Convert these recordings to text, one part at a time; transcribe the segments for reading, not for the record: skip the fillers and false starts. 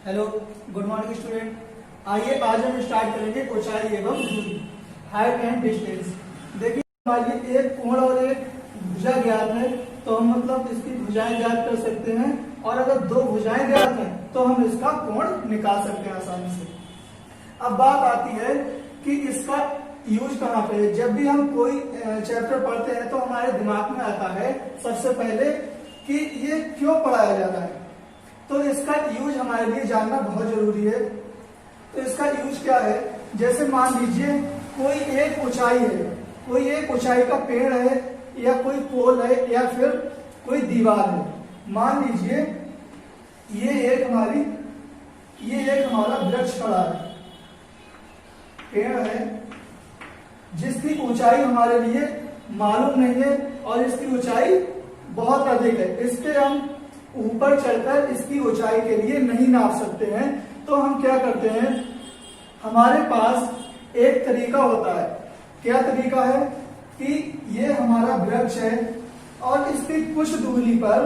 Hello, good morning student. आइए आज हम स्टार्ट करेंगे ऊंचाई एवं दूरी, हाइट एंड डिस्टेंस। देखिए हमारी एक कोण और एक भुजा ज्ञात है, तो हम मतलब इसकी भुजाएं ज्ञात कर सकते हैं, और अगर दो भुजाएं ज्ञात हैं तो हम इसका कोण निकाल सकते हैं आसानी से। अब बात आती है कि इसका यूज कहाँ पे है। जब भी हम कोई चैप्टर पढ़ते हैं तो हमारे दिमाग में आता है सबसे पहले कि ये क्यों पढ़ाया जा रहा है, तो इसका यूज हमारे लिए जानना बहुत जरूरी है। तो इसका यूज क्या है, जैसे मान लीजिए कोई एक ऊंचाई है, कोई एक ऊंचाई का पेड़ है या कोई पोल है या फिर कोई दीवार है। मान लीजिए ये एक हमारा वृक्ष खड़ा है, पेड़ है जिसकी ऊंचाई हमारे लिए मालूम नहीं है और इसकी ऊंचाई बहुत अधिक है। इसके हम ऊपर चढ़कर इसकी ऊंचाई के लिए नहीं नाप सकते हैं, तो हम क्या करते हैं, हमारे पास एक तरीका होता है। क्या तरीका है कि ये हमारा वृक्ष है और इसकी कुछ दूरी पर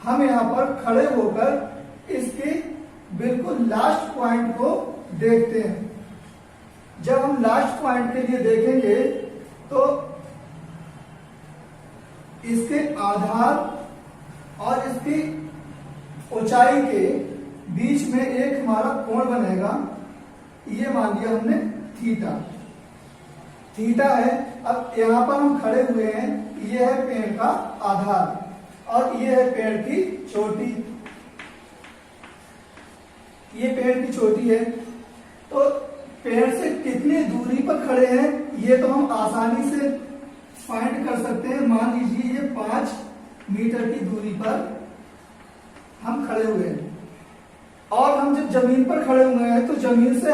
हम यहाँ पर खड़े होकर इसके बिल्कुल लास्ट पॉइंट को देखते हैं। जब हम लास्ट पॉइंट के लिए देखेंगे तो इसके आधार और इसकी ऊंचाई के बीच में एक हमारा कोण बनेगा। ये मान लिया हमने थीटा है। अब यहाँ पर हम खड़े हुए हैं, ये है पेड़ का आधार और ये है पेड़ की चोटी। ये पेड़ की चोटी है, तो पेड़ से कितनी दूरी पर खड़े हैं ये तो हम आसानी से फाइंड कर सकते हैं। मान लीजिए ये 5 मीटर की दूरी पर हम खड़े हुए हैं, और हम जब जमीन पर खड़े हुए हैं तो जमीन से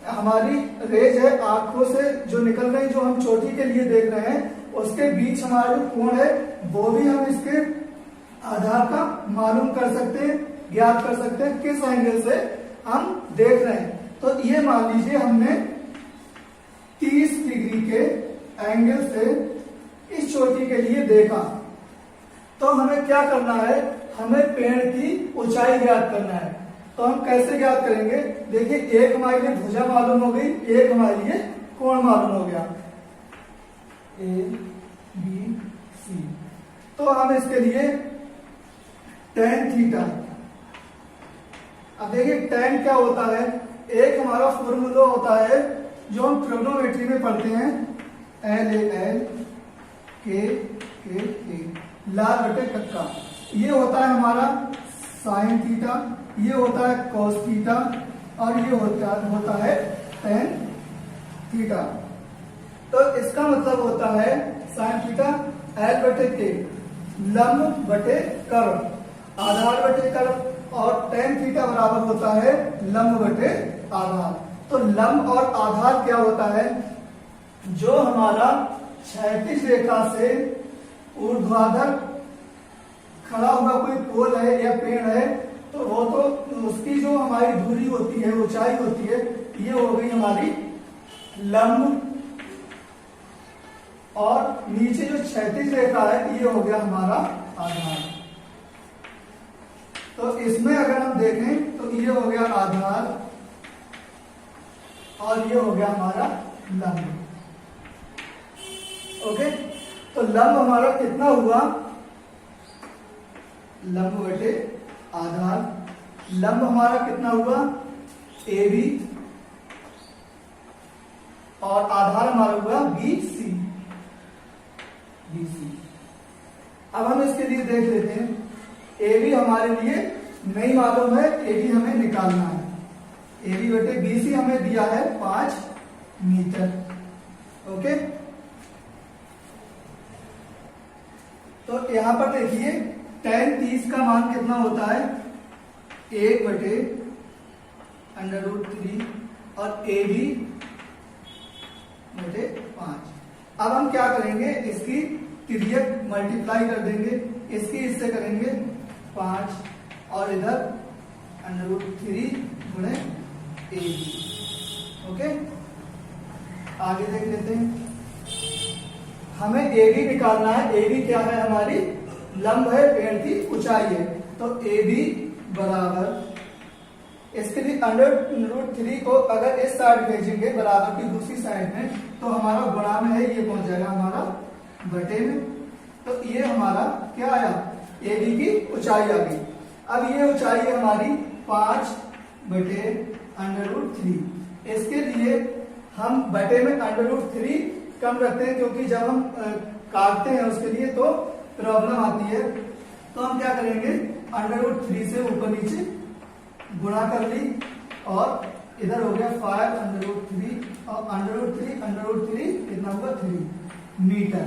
हमारी रेज है आंखों से जो निकल रही, जो हम चोटी के लिए देख रहे हैं, उसके बीच हमारा जो कोण है वो भी हम इसके आधार का मालूम कर सकते हैं, ज्ञात कर सकते हैं किस एंगल से हम देख रहे हैं। तो ये मान लीजिए हमने 30 डिग्री के एंगल से इस चोटी के लिए देखा, तो हमें क्या करना है, हमें पेड़ की ऊंचाई ज्ञात करना है। तो हम कैसे ज्ञात करेंगे, देखिए एक हमारे लिए भुजा मालूम हो गई, एक हमारे लिए कोण मालूम हो गया, ABC। तो हम इसके लिए tan थीटा। अब देखिए tan क्या होता है, एक हमारा फॉर्मूला होता है जो हम ट्रिग्नोमेट्री में पढ़ते हैं, LAL K लाल बटे कक्का। ये होता है हमारा साइन थीटा, ये होता है कॉस थीटा और ये होता है टेन थीटा। तो इसका मतलब होता है साइन थीटा L बटे K, लंब बटे कर्व, आधार बटे कर्व, और टेन थीटा बराबर होता है लंब बटे आधार। तो लंब और आधार क्या होता है, जो हमारा क्षैतिज रेखा से ऊर्ध्वाधर खड़ा हुआ कोई पोल है या पेड़ है, तो वो तो उसकी जो हमारी दूरी होती है, ऊंचाई होती है, ये हो गई हमारी लंब, और नीचे जो क्षैतिज रेखा है ये हो गया हमारा आधार। तो इसमें अगर हम देखें तो ये हो गया आधार और ये हो गया हमारा लंब। ओके, तो लंब हमारा कितना हुआ, लंब बटे आधार, लंब हमारा कितना हुआ AB, और आधार हमारा हुआ BC। अब हम इसके लिए देख लेते हैं, AB हमारे लिए नहीं मालूम है, AB हमें निकालना है। AB बटे BC हमें दिया है 5 मीटर। ओके, तो यहां पर देखिए tan 30 का मान कितना होता है, 1 बटे √3 और AB बटे 5। अब हम क्या करेंगे, इसकी तिर्यक मल्टीप्लाई कर देंगे, इसकी इससे करेंगे 5 और इधर √3 गुणे AB। ओके, आगे देख लेते हैं, हमें AB निकालना है। AB क्या है, हमारी लंब है, पेड़ की ऊंचाई है, तो AB बराबर इसके लिए √3 को अगर इस साइड भेजेंगे बराबर की दूसरी साइड में, तो हमारा गुणा में है, ये पहुंच जाएगा हमारा बटे में। तो ये हमारा क्या आया, ए बी की ऊंचाई आ गई। अब ये ऊंचाई है हमारी 5/√3। इसके लिए हम बटे में √3 कम रखते हैं, क्योंकि जब हम काटते हैं उसके लिए तो प्रॉब्लम आती है। तो हम क्या करेंगे, √3 से ऊपर नीचे गुणा कर ली, और इधर हो गया 5/√3 और √3 कितना होगा 3 मीटर।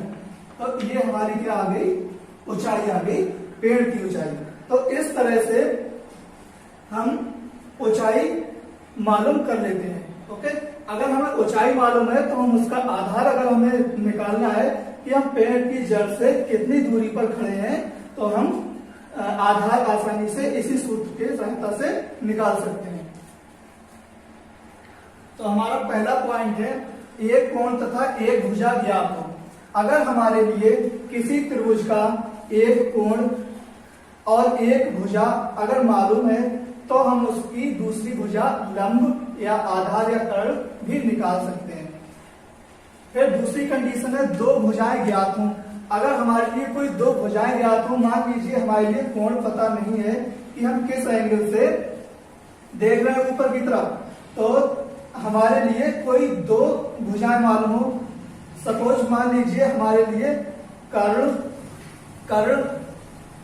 तो ये हमारी क्या आ गई, ऊंचाई आ गई, पेड़ की ऊंचाई। तो इस तरह से हम ऊंचाई मालूम कर लेते हैं। ओके, अगर हमें ऊंचाई मालूम है तो हम उसका आधार अगर हमें निकालना है कि हम पेड़ की जड़ से कितनी दूरी पर खड़े हैं, तो हम आधार आसानी से इसी सूत्र के सहायता से निकाल सकते हैं। तो हमारा पहला पॉइंट है, एक कोण तथा एक भुजा ज्ञात हो। अगर हमारे लिए किसी त्रिभुज का एक कोण और एक भुजा अगर मालूम है, तो हम उसकी दूसरी भुजा लंब या आधार या कर्ण भी निकाल सकते हैं। फिर दूसरी कंडीशन है, दो भुजाएं ज्ञात हों। अगर हमारे लिए कोई दो भुजाएं ज्ञात हो, मान लीजिए हमारे लिए कोण पता नहीं है कि हम किस एंगल से देख रहे हैं ऊपर की तरफ, तो हमारे लिए कोई दो भुजाएं मालूम हो। सपोज मान लीजिए हमारे लिए कर्ण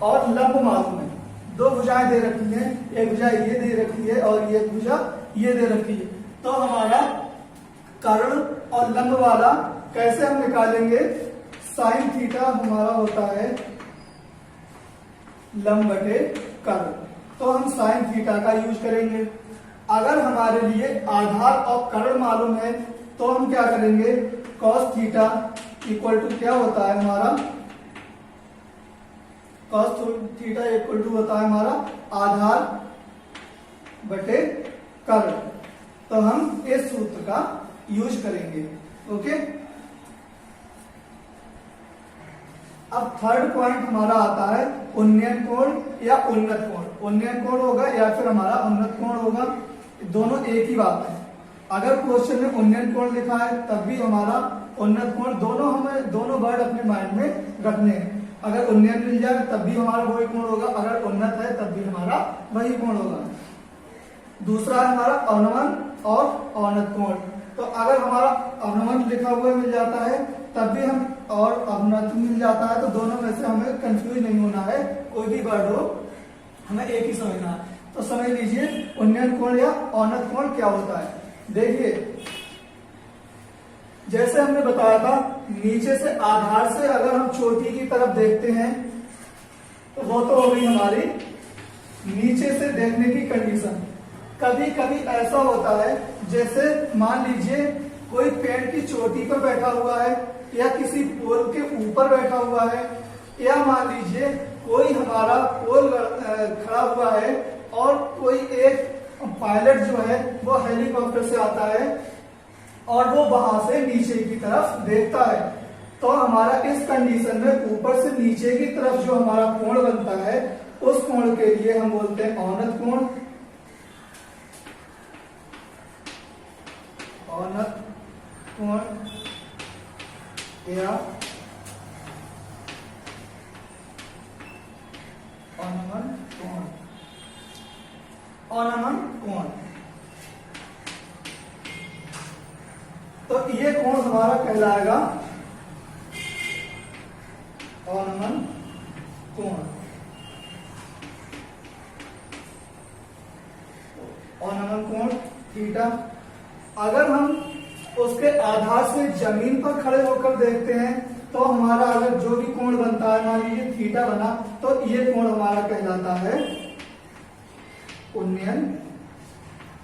और लंब मालूम है, दो भुजाएं दे रखी हैं, एक भुजा ये दे रखी है और ये भुजा ये दे रखी है। तो हमारा कर्ण और लंब वाला कैसे हम निकालेंगे, साइन थीटा हमारा होता है लंब बटे कर्ण, तो हम साइन थीटा का यूज करेंगे। अगर हमारे लिए आधार और कर्ण मालूम है, तो हम क्या करेंगे, कॉस थीटा इक्वल टू क्या होता है हमारा, कॉस थीटा इक्वल टू होता है हमारा आधार बटे कर्ण। तो हम इस सूत्र का यूज करेंगे। ओके, अब थर्ड पॉइंट हमारा आता है उन्नयन कोण या उन्नत कोण। उन्नयन कोण होगा या फिर हमारा उन्नत कोण होगा, दोनों एक ही बात है। अगर क्वेश्चन में उन्नयन कोण लिखा है तब भी हमारा उन्नत कोण, दोनों हमें दोनों वर्ड अपने माइंड में रखने हैं। अगर उन्नयन मिल जाए तब भी हमारा वही कोण होगा, अगर उन्नत है तब भी हमारा वही कोण होगा। दूसरा है हमारा अवनमन और अवनत कोण। तो अगर हमारा अवनमन लिखा हुआ मिल जाता है तब भी हम, और अवनत मिल जाता है, तो दोनों में से हमें कंफ्यूज नहीं होना है, कोई भी वर्ड हो हमें एक ही समझना है। तो समझ लीजिए उन्नयन कोण या अवनत कोण क्या होता है। देखिए जैसे हमने बताया था, नीचे से आधार से अगर हम चोटी की तरफ देखते हैं तो वो तो हो गई हमारी नीचे से देखने की कंडीशन। कभी कभी ऐसा होता है, जैसे मान लीजिए कोई पेड़ की चोटी पर बैठा हुआ है या किसी पोल के ऊपर बैठा हुआ है, या मान लीजिए कोई हमारा पोल खड़ा हुआ है और कोई एक पायलट जो है वो हेलीकॉप्टर से आता है और वो वहां से नीचे की तरफ देखता है। तो हमारा इस कंडीशन में ऊपर से नीचे की तरफ जो हमारा कोण बनता है, उस कोण के लिए हम बोलते हैं अवनत कोण। अवनत कोण या अवनमन कोण। अवनमन कोण, तो ये कोण हमारा कहलाएगा अवनमन कोण। अवनमन कोण थीटा। अगर हम उसके आधार से जमीन पर खड़े होकर देखते हैं, तो हमारा अगर जो भी कोण बनता है, मान लीजिए थीटा बना, तो ये कोण हमारा कहलाता है उन्नयन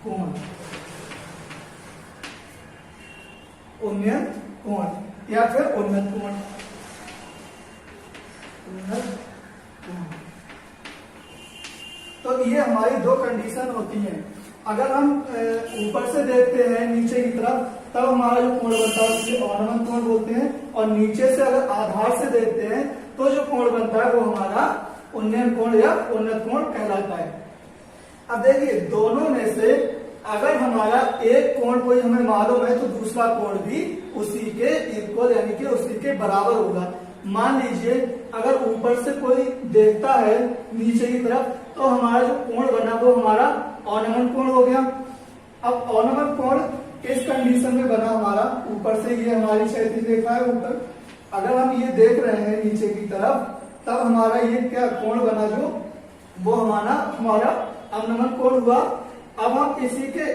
कोण। उन्नयन कोण या फिर उन्नत कोण। उन्नत कोण, तो ये हमारी दो कंडीशन होती हैं। अगर हम ऊपर से देखते हैं नीचे की तरफ, तब हमारा जो कोण बनता है उसे अवनमन कोण बोलते हैं, और नीचे से अगर आधार से देखते हैं तो जो कोण बनता है वो हमारा उन्नयन कोण या उन्नत कोण कहलाता है। अब देखिए दोनों में से अगर हमारा एक कोण कोई हमें मालूम है तो दूसरा कोण भी उसी के इक्वल यानी कि उसी के बराबर होगा। मान लीजिए अगर ऊपर से कोई देखता है नीचे की तरफ तो हमारा जो कोण बना वो हमारा अवनमन कोण हो गया। अब अवनमन कोण किस कंडीशन में बना हमारा, ऊपर से ये हमारी क्षैतिज रेखा है ऊपर, अगर हम ये देख रहे हैं नीचे की तरफ तब हमारा ये क्या कोण बना जो वो हमारा अवनमन कोण हुआ। अब हम इसी के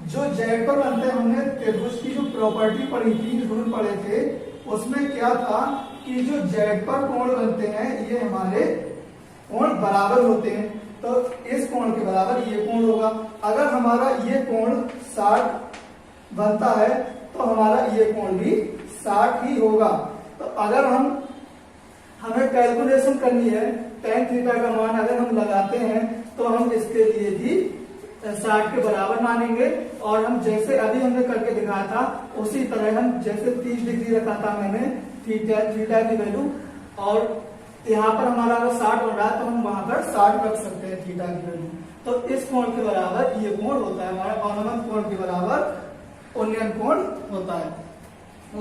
जो जेड पर बनते हैं, हमने त्रिभुज की जो प्रॉपर्टी पढ़ी थी, रूल पढ़े थे, उसमें क्या था कि जो जेड पर कोण बनते हैं ये हमारे कोण बराबर होते हैं, तो इस कोण के बराबर ये कोण होगा। अगर हमारा ये कोण 60 बनता है तो हमारा ये कोण भी 60 ही होगा। तो अगर हमें कैलकुलेशन करनी है tan थीटा का मान अगर हम लगाते हैं तो हम इसके लिए भी 60 के बराबर मानेंगे, और हम जैसे अभी हमने करके दिखाया था उसी तरह हम जैसे 30 डिग्री रखा था मैंने थीटा की वैल्यू, और यहाँ पर हमारा अगर 60 बन रहा है तो हम वहां पर 60 रख सकते हैं थीटा की वैल्यू। तो इस कोण के बराबर ये कोण होता है, हमारा अवनमन कोण के बराबर उन्नयन कोण होता है।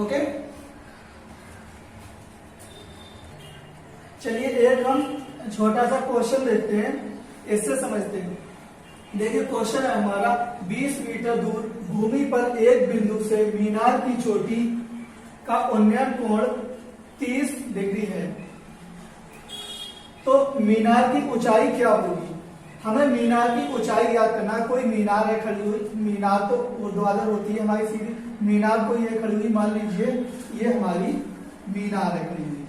ओके, चलिए एक हम छोटा सा क्वेश्चन देखते हैं, इससे समझते हैं। देखिए क्वेश्चन है हमारा 20 मीटर दूर भूमि पर एक बिंदु से मीनार की चोटी का उन्नयन कोण 30 डिग्री है, तो मीनार की ऊंचाई क्या होगी। हमें मीनार की ऊंचाई याद करना। कोई मीनार है खड़ी हुई, मीनार तो ऊर्ध्वाधर होती है हमारी सीधी, मीनार कोई है खड़ी हुई, मान लीजिए ये हमारी मीनार है खड़ी हुई,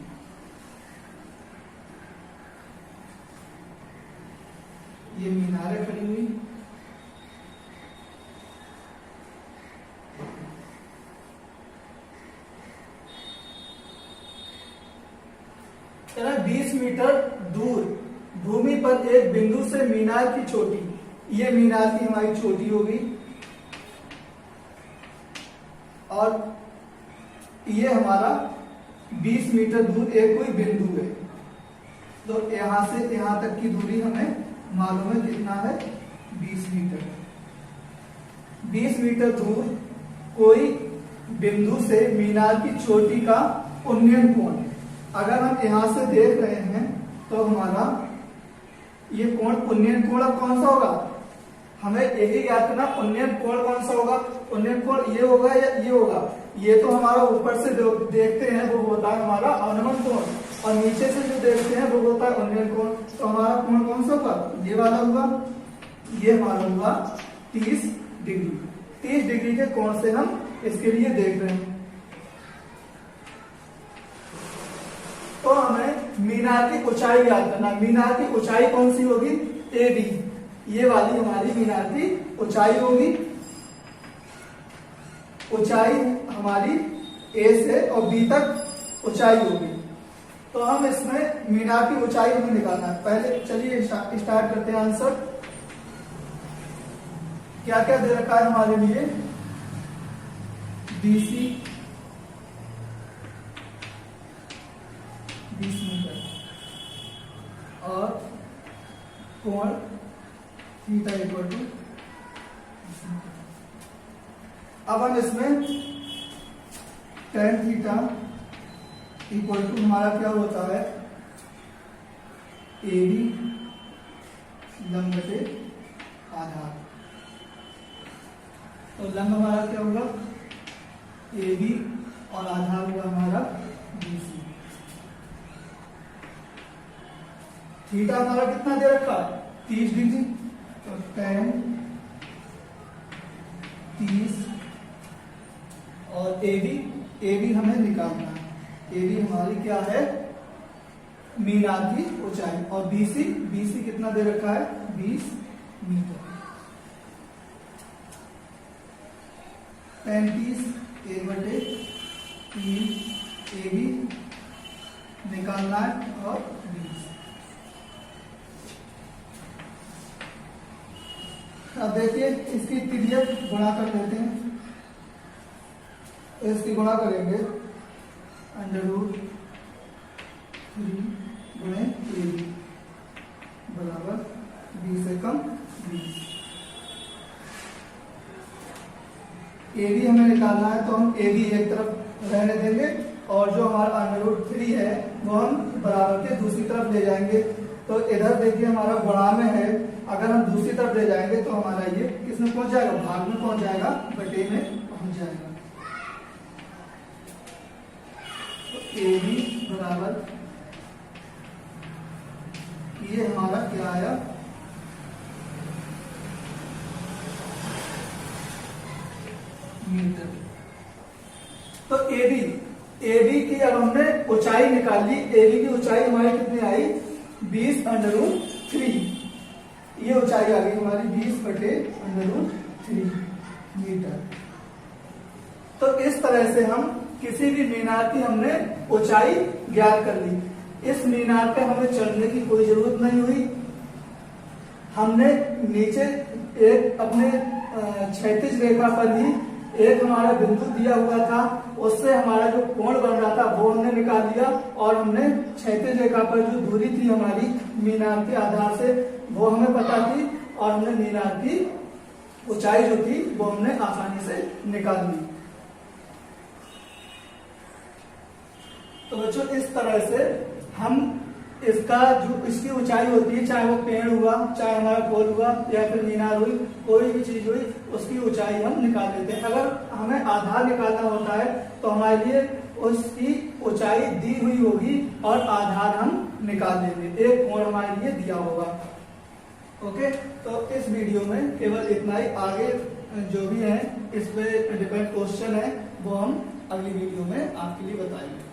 ये मीनार है खड़ी हुई, चला 20 मीटर दूर भूमि पर एक बिंदु से मीनार की चोटी, ये मीनार की हमारी चोटी होगी, और ये हमारा 20 मीटर दूर एक कोई बिंदु है, तो यहां से यहां तक की दूरी हमें मालूम है कितना है 20 मीटर। 20 मीटर दूर कोई बिंदु से मीनार की चोटी का उन्नयन कोण, अगर हम यहां से देख रहे हैं तो हमारा ये कोण उन्नयन कोण अब कौन सा होगा, हमें यही याद करना उन्नयन कोण कौन सा होगा। उन्नयन कोण ये होगा या ये होगा, ये तो हमारा ऊपर से देखते हैं वो होता है हमारा अवनमन कोण, और नीचे से जो देखते हैं वो होता है उन्नयन कोण। तो हमारा कोण कौन सा होगा, ये वाला होगा, ये हमारा होगा 30 डिग्री। 30 डिग्री के कोण से हम इसके लिए देख रहे हैं। तो हमें मीनार की ऊंचाई याद करना। मीनार की ऊंचाई कौन सी होगी, एडी, ये वाली हमारी मीनार की ऊंचाई होगी। ऊंचाई हमारी ए से और बी तक ऊंचाई होगी। तो हम इसमें मीनार की ऊंचाई हमें निकालना है। पहले चलिए स्टार्ट करते हैं आंसर। क्या क्या दे रखा है हमारे लिए, बीसी 20 मीटर और कोण थीटा इक्वल टू। अब हम इसमें tan थीटा इक्वल टू हमारा क्या होता है, एडी लंब बटे आधार। तो लंब हमारा क्या होगा एबी और आधार हुआ हमारा बीसी। थीटा हमारा कितना दे रखा, 30 डिग्री, तो tan 30 और एबी हमें निकालना है। एबी हमारी क्या है, मीनार की ऊंचाई, और बीसी कितना दे रखा है 20 मीटर। 35 1/3 एबी निकालना है और 20। अब देखिए इसकी पीरियड गुणा कर देते हैं। तो इसकी गुणा करेंगे √3 गुणे एबी बराबर 20 से कम 20। AB हमें निकालना है, तो हम AB एक तरफ रहने देंगे और जो हमारा √3 है वो हम बराबर के दूसरी तरफ ले जाएंगे। तो इधर देखिए हमारा गुणा में है, अगर हम दूसरी तरफ ले जाएंगे तो हमारा ये किसमें पहुंच जाएगा, भाग में पहुंच जाएगा, बटे में पहुंच जाएगा। तो AB बराबर ये हमारा क्या आया, मीटर। तो AB की अब हमने ऊंचाई निकाल ली। AB की ऊंचाई हमारी कितनी आई, 20√3। ये ऊंचाई आ गई हमारी 20/√3 मीटर। तो इस तरह से हम किसी भी मीनार की हमने ऊंचाई ज्ञात कर ली। इस मीनार पे हमें चढ़ने की कोई जरूरत नहीं हुई। हमने नीचे एक अपने क्षैतिज रेखा पर ही एक हमारा बिंदु दिया हुआ था, उससे हमारा जो कोण बन रहा था वो हमने निकाल लिया, और हमने क्षैतिज रेखा पर जो दूरी थी हमारी मीनार के आधार से वो हमें पता थी, और हमने मीनार की ऊंचाई जो थी वो हमने आसानी से निकाल ली। तो बच्चों इस तरह से हम इसका जो इसकी ऊंचाई होती है, चाहे वो पेड़ हुआ, चाहे हमारा पोल हुआ, या फिर मीनार हुई, कोई भी चीज हुई, उसकी ऊंचाई हम निकाल लेते हैं। अगर हमें आधार निकालना होता है तो हमारे लिए उसकी ऊंचाई दी हुई होगी और आधार हम निकाल लेंगे, एक कोण हमारे लिए दिया होगा। ओके, तो इस वीडियो में केवल इतना ही। आगे जो भी है इस पे डिपेंड क्वेश्चन है वो हम अगली वीडियो में आपके लिए बताएंगे।